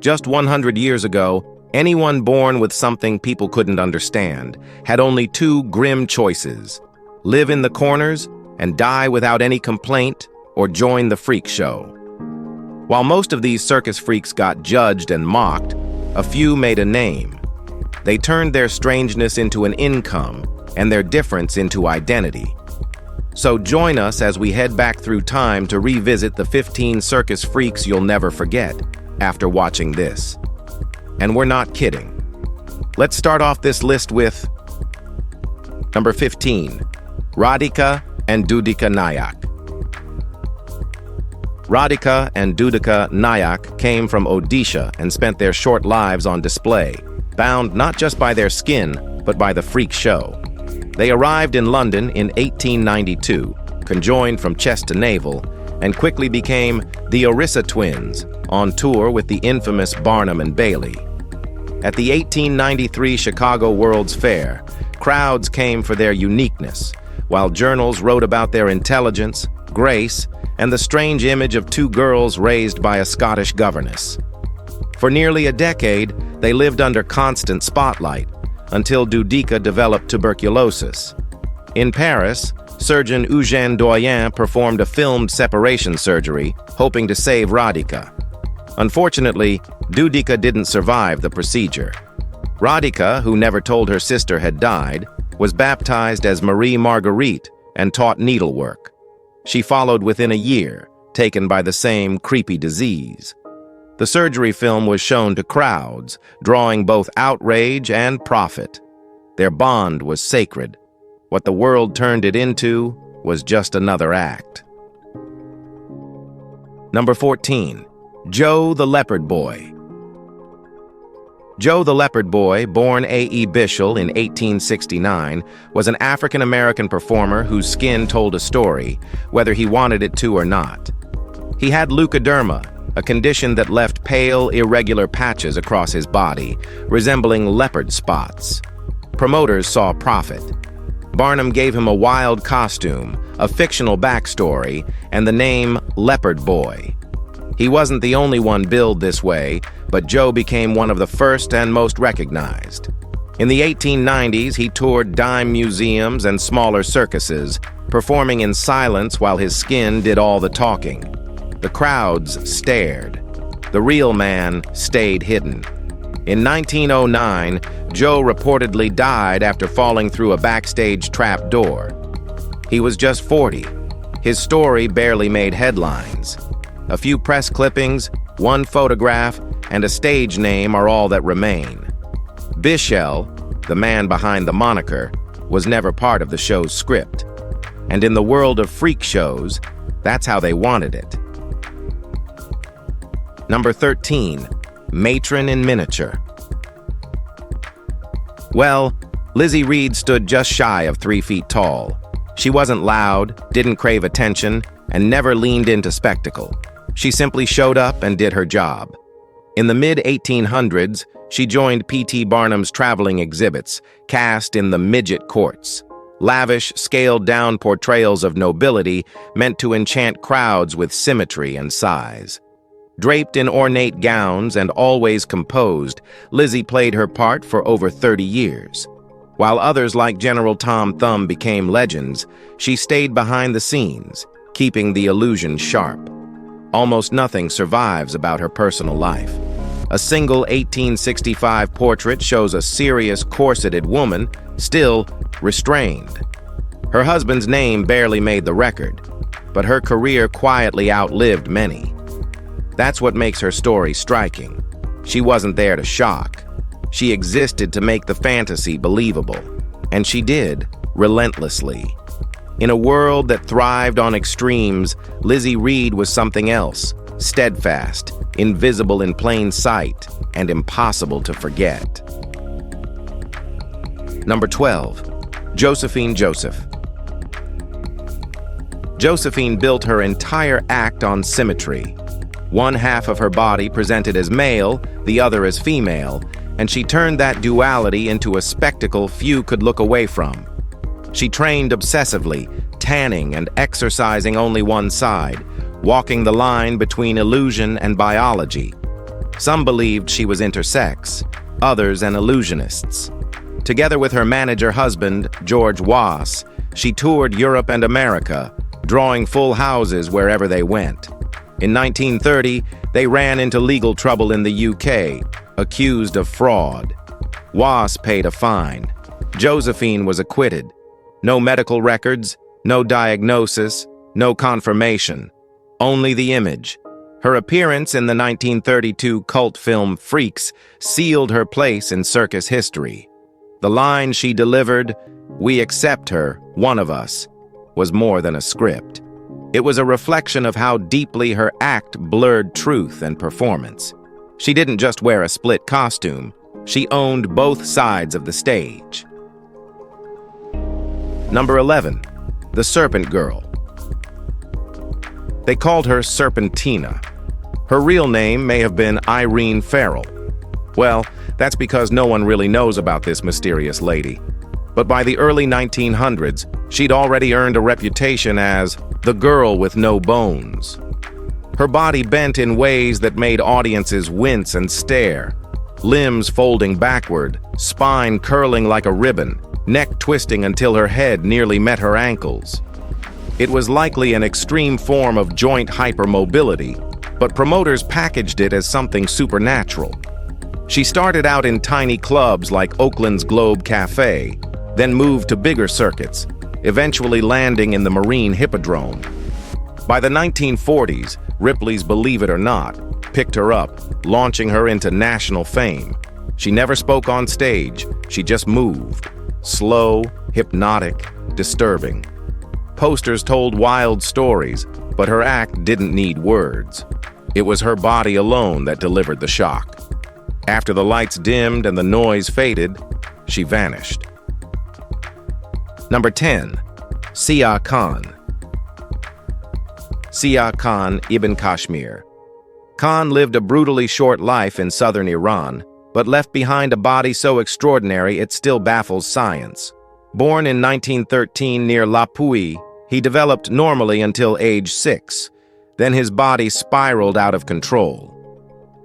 Just 100 years ago, anyone born with something people couldn't understand had only two grim choices: live in the corners and die without any complaint, or join the freak show. While most of these circus freaks got judged and mocked, a few made a name. They turned their strangeness into an income and their difference into identity. So join us as we head back through time to revisit the 15 circus freaks you'll never forget after watching this. And we're not kidding. Let's start off this list with number 15, Radhika and Dudika Nayak. Radhika and Dudika Nayak came from Odisha and spent their short lives on display, bound not just by their skin, but by the freak show. They arrived in London in 1892, conjoined from chest to navel, and quickly became the Orissa twins, on tour with the infamous Barnum and Bailey. At the 1893 Chicago World's Fair, crowds came for their uniqueness, while journals wrote about their intelligence, grace, and the strange image of two girls raised by a Scottish governess. For nearly a decade, they lived under constant spotlight, until Dudika developed tuberculosis. In Paris, surgeon Eugène Doyen performed a filmed separation surgery, hoping to save Radhika. Unfortunately, Dudika didn't survive the procedure. Radhika, who never told her sister had died, was baptized as Marie Marguerite and taught needlework. She followed within a year, taken by the same creepy disease. The surgery film was shown to crowds, drawing both outrage and profit. Their bond was sacred. What the world turned it into was just another act. Number 14, Joe the Leopard Boy. Joe the Leopard Boy, born A.E. Bishel in 1869, was an African-American performer whose skin told a story, whether he wanted it to or not. He had leukoderma, a condition that left pale, irregular patches across his body, resembling leopard spots. Promoters saw profit. Barnum gave him a wild costume, a fictional backstory, and the name Leopard Boy. He wasn't the only one billed this way, but Joe became one of the first and most recognized. In the 1890s, he toured dime museums and smaller circuses, performing in silence while his skin did all the talking. The crowds stared. The real man stayed hidden. In 1909, Joe reportedly died after falling through a backstage trap door. He was just 40. His story barely made headlines. A few press clippings, one photograph, and a stage name are all that remain. Bishel, the man behind the moniker, was never part of the show's script. And in the world of freak shows, that's how they wanted it. Number 13, Matron in Miniature. Well, Lizzie Reed stood just shy of 3 feet tall. She wasn't loud, didn't crave attention, and never leaned into spectacle. She simply showed up and did her job. In the mid-1800s, she joined P.T. Barnum's traveling exhibits, cast in the midget courts. Lavish, scaled-down portrayals of nobility meant to enchant crowds with symmetry and size. Draped in ornate gowns and always composed, Lizzie played her part for over 30 years. While others like General Tom Thumb became legends, she stayed behind the scenes, keeping the illusion sharp. Almost nothing survives about her personal life. A single 1865 portrait shows a serious, corseted woman, still restrained. Her husband's name barely made the record, but her career quietly outlived many. That's what makes her story striking. She wasn't there to shock. She existed to make the fantasy believable. And she did, relentlessly. In a world that thrived on extremes, Lizzie Reed was something else, steadfast, invisible in plain sight, and impossible to forget. Number 12, Josephine Joseph. Josephine built her entire act on symmetry. One half of her body presented as male, the other as female, and she turned that duality into a spectacle few could look away from. She trained obsessively, tanning and exercising only one side, walking the line between illusion and biology. Some believed she was intersex, others an illusionist. Together with her manager husband, George Wass, she toured Europe and America, drawing full houses wherever they went. In 1930, they ran into legal trouble in the UK, accused of fraud. Wass paid a fine. Josephine was acquitted. No medical records, no diagnosis, no confirmation. Only the image. Her appearance in the 1932 cult film Freaks sealed her place in circus history. The line she delivered, "We accept her, one of us," was more than a script. It was a reflection of how deeply her act blurred truth and performance. She didn't just wear a split costume, she owned both sides of the stage. Number 11. The Serpent Girl. They called her Serpentina. Her real name may have been Irene Farrell. Well, that's because no one really knows about this mysterious lady. But by the early 1900s, she'd already earned a reputation as the girl with no bones. Her body bent in ways that made audiences wince and stare. Limbs folding backward, spine curling like a ribbon, neck twisting until her head nearly met her ankles. It was likely an extreme form of joint hypermobility, but promoters packaged it as something supernatural. She started out in tiny clubs like Oakland's Globe Cafe, then moved to bigger circuits, eventually landing in the Marine Hippodrome. By the 1940s, Ripley's Believe It or Not picked her up, launching her into national fame. She never spoke on stage, she just moved. Slow, hypnotic, disturbing. Posters told wild stories, but her act didn't need words. It was her body alone that delivered the shock. After the lights dimmed and the noise faded, she vanished. Number 10. Sia Khan. Sia Khan ibn Kashmir. Khan lived a brutally short life in southern Iran, but left behind a body so extraordinary it still baffles science. Born in 1913 near Lapui, he developed normally until age 6. Then his body spiraled out of control.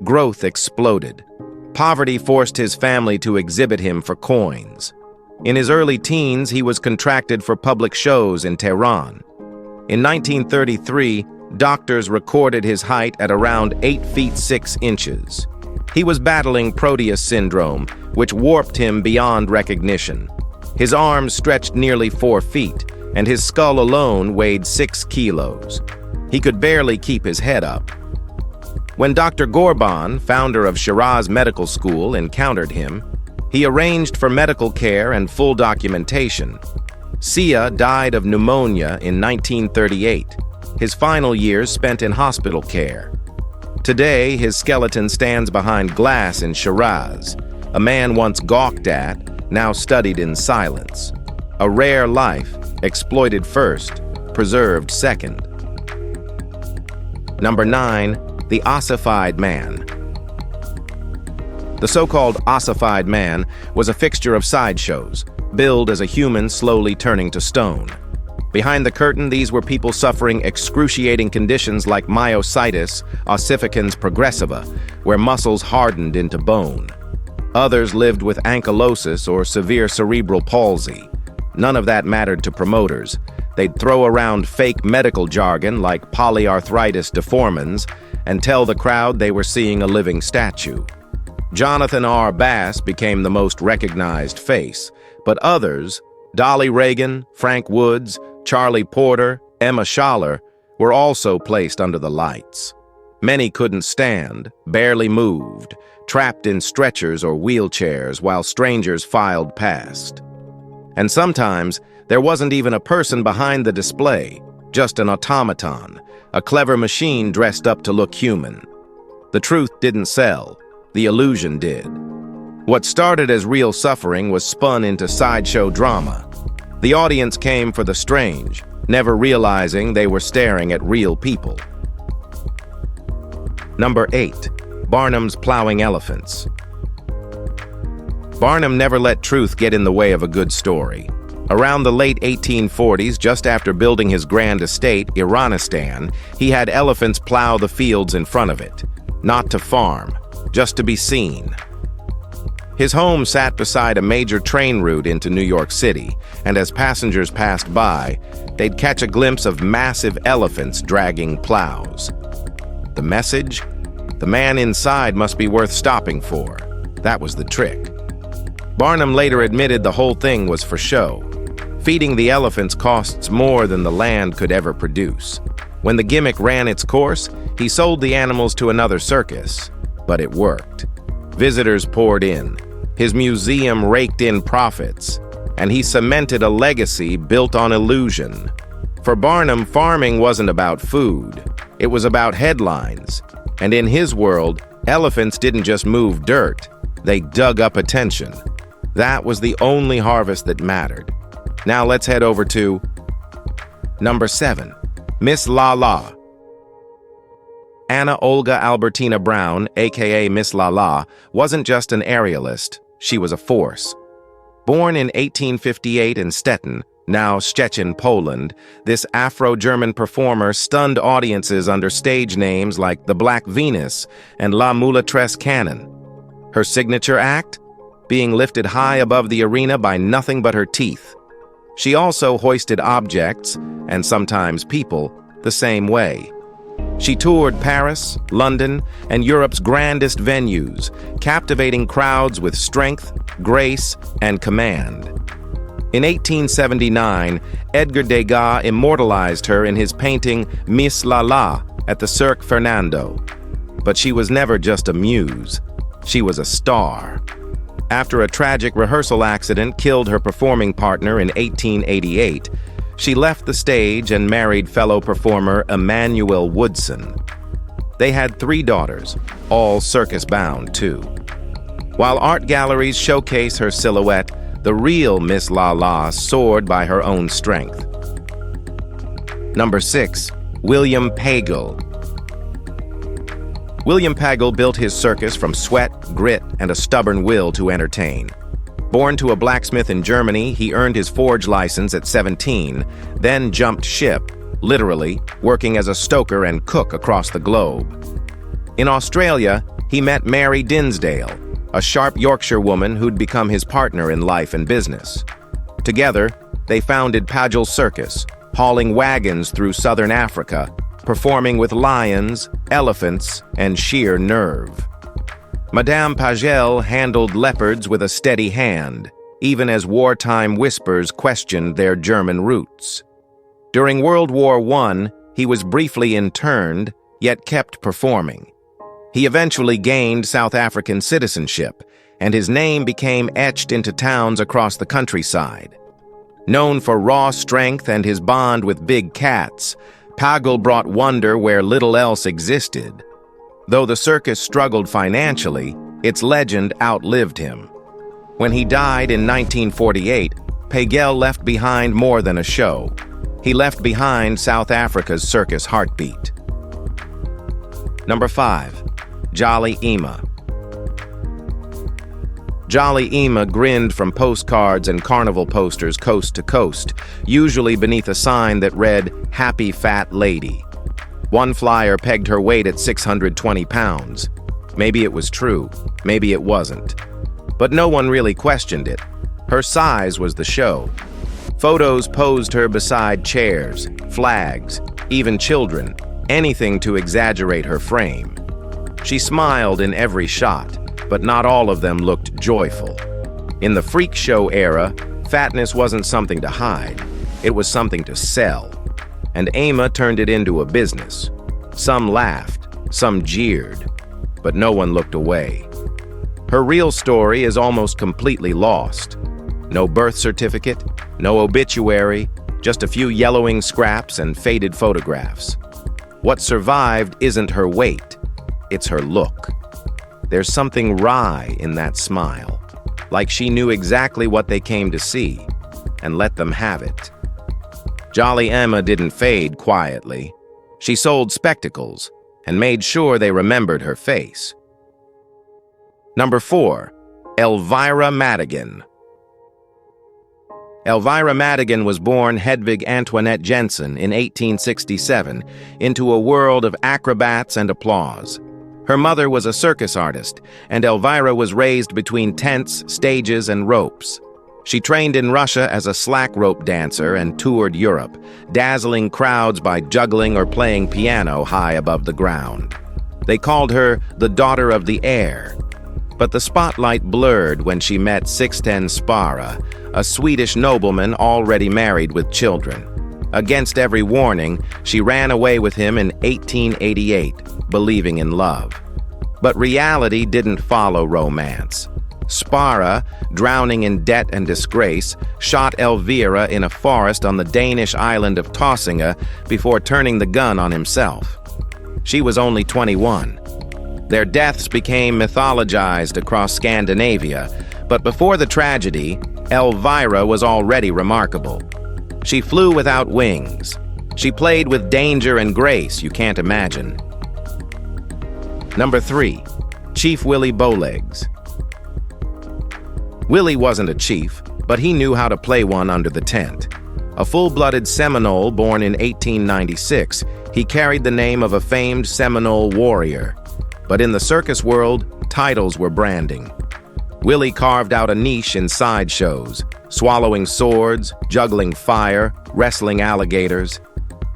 Growth exploded. Poverty forced his family to exhibit him for coins. In his early teens, he was contracted for public shows in Tehran. In 1933, doctors recorded his height at around 8 feet 6 inches. He was battling Proteus syndrome, which warped him beyond recognition. His arms stretched nearly 4 feet, and his skull alone weighed 6 kilos. He could barely keep his head up. When Dr. Gorban, founder of Shiraz Medical School, encountered him, he arranged for medical care and full documentation. Sia died of pneumonia in 1938, his final years spent in hospital care. Today, his skeleton stands behind glass in Shiraz, a man once gawked at, now studied in silence. A rare life, exploited first, preserved second. Number 9. The Ossified Man. The so-called ossified man was a fixture of sideshows, billed as a human slowly turning to stone. Behind the curtain, these were people suffering excruciating conditions like myositis ossificans progressiva, where muscles hardened into bone. Others lived with ankylosis or severe cerebral palsy. None of that mattered to promoters. They'd throw around fake medical jargon like polyarthritis deformans and tell the crowd they were seeing a living statue. Jonathan R. Bass became the most recognized face, but others, Dolly Reagan, Frank Woods, Charlie Porter, Emma Schaller, were also placed under the lights. Many couldn't stand, barely moved, trapped in stretchers or wheelchairs while strangers filed past. And sometimes, there wasn't even a person behind the display, just an automaton, a clever machine dressed up to look human. The truth didn't sell, the illusion did. What started as real suffering was spun into sideshow drama. The audience came for the strange, never realizing they were staring at real people. Number 8. Barnum's Plowing Elephants. Barnum never let truth get in the way of a good story. Around the late 1840s, just after building his grand estate, Iranistan, he had elephants plow the fields in front of it. Not to farm, just to be seen. His home sat beside a major train route into New York City, and as passengers passed by, they'd catch a glimpse of massive elephants dragging plows. The message? The man inside must be worth stopping for. That was the trick. Barnum later admitted the whole thing was for show. Feeding the elephants costs more than the land could ever produce. When the gimmick ran its course, he sold the animals to another circus. But it worked. Visitors poured in. His museum raked in profits. And he cemented a legacy built on illusion. For Barnum, farming wasn't about food. It was about headlines. And in his world, elephants didn't just move dirt. They dug up attention. That was the only harvest that mattered. Now let's head over to number 7, Miss La La. Anna Olga Albertina Brown, aka Miss La La, wasn't just an aerialist, she was a force. Born in 1858 in Stettin, now Szczecin, Poland, this Afro-German performer stunned audiences under stage names like the Black Venus and La Mulatresse Cannon. Her signature act? Being lifted high above the arena by nothing but her teeth. She also hoisted objects, and sometimes people, the same way. She toured Paris, London, and Europe's grandest venues, captivating crowds with strength, grace, and command. In 1879, Edgar Degas immortalized her in his painting Miss La La at the Cirque Fernando. But she was never just a muse. She was a star. After a tragic rehearsal accident killed her performing partner in 1888, she left the stage and married fellow performer Emmanuel Woodson. They had 3 daughters, all circus-bound too. While art galleries showcase her silhouette, the real Miss La La soared by her own strength. Number 6, William Pagel. William Pagel built his circus from sweat, grit, and a stubborn will to entertain. Born to a blacksmith in Germany, he earned his forge license at 17, then jumped ship, literally, working as a stoker and cook across the globe. In Australia, he met Mary Dinsdale, a sharp Yorkshire woman who'd become his partner in life and business. Together, they founded Pagel Circus, hauling wagons through southern Africa, performing with lions, elephants, and sheer nerve. Madame Pagel handled leopards with a steady hand, even as wartime whispers questioned their German roots. During World War I, he was briefly interned, yet kept performing. He eventually gained South African citizenship, and his name became etched into towns across the countryside. Known for raw strength and his bond with big cats, Pagel brought wonder where little else existed. Though the circus struggled financially, its legend outlived him. When he died in 1948, Pagel left behind more than a show. He left behind South Africa's circus heartbeat. Number 5, Jolly Ema. Jolly Ema grinned from postcards and carnival posters coast to coast, usually beneath a sign that read, "Happy Fat Lady." One flyer pegged her weight at 620 pounds. Maybe it was true, maybe it wasn't. But no one really questioned it. Her size was the show. Photos posed her beside chairs, flags, even children, anything to exaggerate her frame. She smiled in every shot, but not all of them looked joyful. In the freak show era, fatness wasn't something to hide. It was something to sell. And Ema turned it into a business. Some laughed, some jeered, but no one looked away. Her real story is almost completely lost. No birth certificate, no obituary, just a few yellowing scraps and faded photographs. What survived isn't her weight, it's her look. There's something wry in that smile, like she knew exactly what they came to see, and let them have it. Jolly Ema didn't fade quietly. She sold spectacles, and made sure they remembered her face. Number 4, Elvira Madigan. Elvira Madigan was born Hedvig Antoinette Jensen in 1867 into a world of acrobats and applause. Her mother was a circus artist, and Elvira was raised between tents, stages, and ropes. She trained in Russia as a slack rope dancer and toured Europe, dazzling crowds by juggling or playing piano high above the ground. They called her the daughter of the air. But the spotlight blurred when she met Sixten Spara, a Swedish nobleman already married with children. Against every warning, she ran away with him in 1888, believing in love. But reality didn't follow romance. Spara, drowning in debt and disgrace, shot Elvira in a forest on the Danish island of Tåsinga before turning the gun on himself. She was only 21. Their deaths became mythologized across Scandinavia, but before the tragedy, Elvira was already remarkable. She flew without wings. She played with danger and grace you can't imagine. Number 3. Chief Willie Bowlegs. Willie wasn't a chief, but he knew how to play one under the tent. A full-blooded Seminole born in 1896, he carried the name of a famed Seminole warrior. But in the circus world, titles were branding. Willie carved out a niche in sideshows, swallowing swords, juggling fire, wrestling alligators.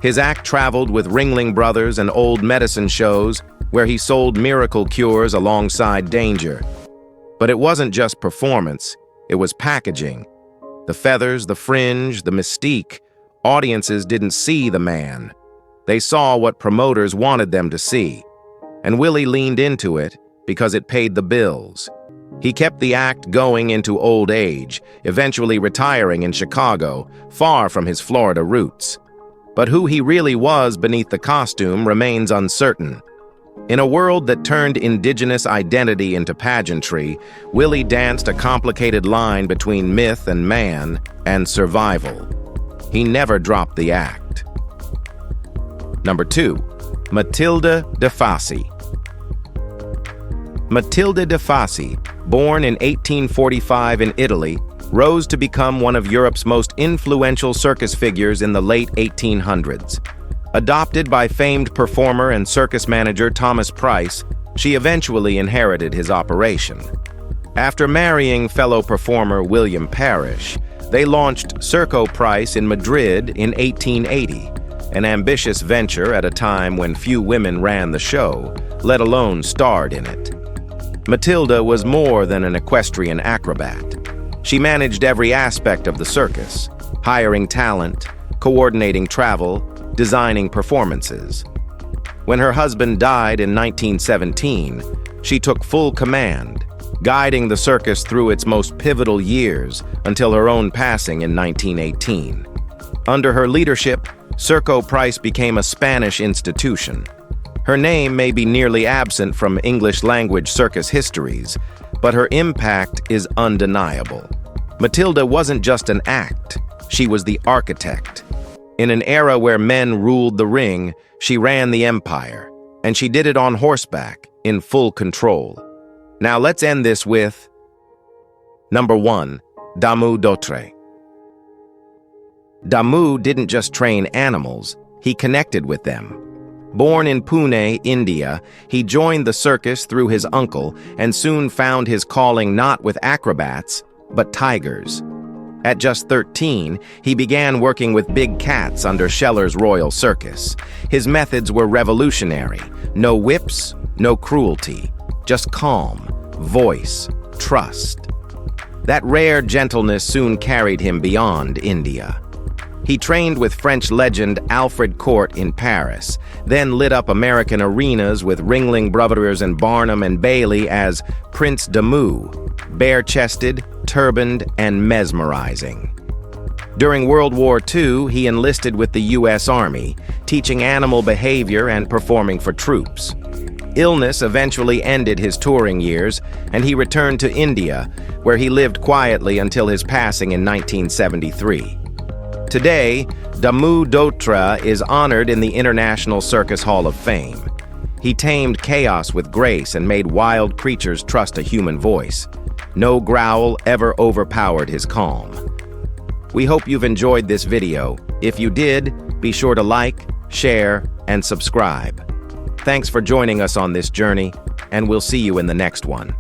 His act traveled with Ringling Brothers and old medicine shows where he sold miracle cures alongside danger. But it wasn't just performance, it was packaging. The feathers, the fringe, the mystique. Audiences didn't see the man. They saw what promoters wanted them to see. And Willie leaned into it because it paid the bills. He kept the act going into old age, eventually retiring in Chicago, far from his Florida roots. But who he really was beneath the costume remains uncertain. In a world that turned indigenous identity into pageantry, Willie danced a complicated line between myth and man and survival. He never dropped the act. Number 2. Matilda de Fassi. Matilda de Fassi, born in 1845 in Italy, rose to become one of Europe's most influential circus figures in the late 1800s. Adopted by famed performer and circus manager Thomas Price, she eventually inherited his operation. After marrying fellow performer William Parrish, they launched Circo Price in Madrid in 1880, an ambitious venture at a time when few women ran the show, let alone starred in it. Matilda was more than an equestrian acrobat. She managed every aspect of the circus, hiring talent, coordinating travel, designing performances. When her husband died in 1917, she took full command, guiding the circus through its most pivotal years until her own passing in 1918. Under her leadership, Circo Price became a Spanish institution. Her name may be nearly absent from English-language circus histories, but her impact is undeniable. Matilda wasn't just an act, she was the architect. In an era where men ruled the ring, she ran the empire, and she did it on horseback, in full control. Now let's end this with Number 1. Damu Dotre. Damu didn't just train animals, he connected with them. Born in Pune, India, he joined the circus through his uncle and soon found his calling not with acrobats, but tigers. At just 13, he began working with big cats under Scheller's Royal Circus. His methods were revolutionary. No whips, no cruelty, just calm, voice, trust. That rare gentleness soon carried him beyond India. He trained with French legend Alfred Court in Paris, then lit up American arenas with Ringling Brothers and Barnum and Bailey as Prince Damu, bare-chested, turbaned, and mesmerizing. During World War II, he enlisted with the U.S. Army, teaching animal behavior and performing for troops. Illness eventually ended his touring years, and he returned to India, where he lived quietly until his passing in 1973. Today, Damu Dotre is honored in the International Circus Hall of Fame. He tamed chaos with grace and made wild creatures trust a human voice. No growl ever overpowered his calm. We hope you've enjoyed this video. If you did, be sure to like, share, and subscribe. Thanks for joining us on this journey, and we'll see you in the next one.